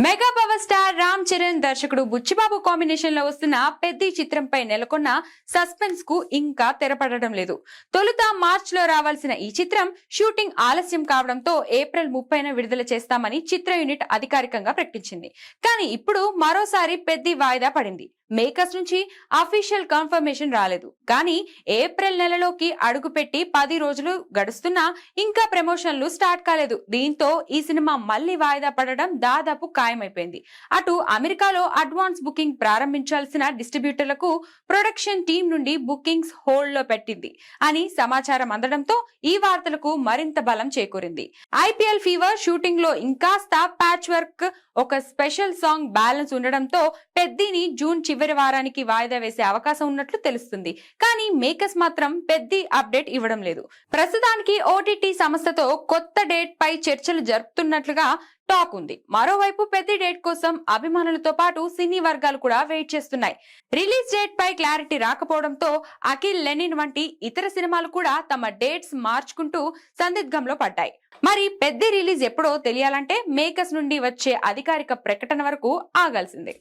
Mega power star Ram Charan దర్శకుడు Buchibabu combination లో వస్తున్న పెద్ది చిత్రంపై నెలకొన్న సస్పెన్స్ కు ఇంకా తెరపడడం లేదు. తొలుత మార్చ్ లో రావాల్సిన ఈ చిత్రం షూటింగ్ ఆలస్యం కావడంతో ఏప్రిల్ 30న విడుదల చేస్తామని చిత్ర యూనిట్ అధికారికంగా ప్రకటించింది. కానీ ఇప్పుడు మరోసారి పెద్ది వాయిదా పడింది. మేకర్స్ నుంచి అఫీషియల్ కన్ఫర్మేషన్ రాలేదు. కానీ ఏప్రిల్ నెలలోకి అడుగుపెట్టి 10 రోజులు గడుస్తున్నా ఇంకా ప్రమోషన్లు స్టార్ట్ కాలేదు. దీంతో ఈ సినిమా మళ్లీ వాయిదా పడడం దాదాపు ఖాయమైపోయింది. అటు అమెరికాలో అడ్వాన్స్ బుకింగ్ ప్రారంభించాల్సిన డిస్ట్రిబ్యూటర్లకు ప్రొడక్షన్ టీం నుండి బుకింగ్స్ హోల్డ్ లో పెట్టింది అని సమాచారం అందడంతో ఈ వార్తలకు మరింత బలం చేకూరింది. ఐపీఎల్ ఫీవర్ షూటింగ్ లో ఇంకాస్త ప్యాచ్ వర్క్, ఒక స్పెషల్ సాంగ్ బ్యాలెన్స్ ఉండడంతో పెద్దిని జూన్ చివరి వారానికి వాయిదా వేసే అవకాశం ఉన్నట్లు తెలుస్తుంది. కానీ మేకర్స్ మాత్రం పెద్ది అప్డేట్ ఇవ్వడం లేదు. ప్రస్తుతానికి ఓటీటీ సంస్థతో కొత్త డేట్ పై చర్చలు జరుపుతున్నట్లుగా టాక్ ఉంది. మరోవైపు పెద్ది డేట్ కోసం అభిమానులతో పాటు సినీ వర్గాలు కూడా వెయిట్ చేస్తున్నాయి. రిలీజ్ డేట్ పై క్లారిటీ రాకపోవడంతో అఖిల్ లెనిన్ వంటి ఇతర సినిమాలు కూడా తమ డేట్స్ మార్చుకుంటూ సందిగ్ధంలో పడ్డాయి. మరి పెద్ది రిలీజ్ ఎప్పుడో తెలియాలంటే మేకర్స్ నుండి వచ్చే అధికారిక ప్రకటన వరకు ఆగాల్సిందే.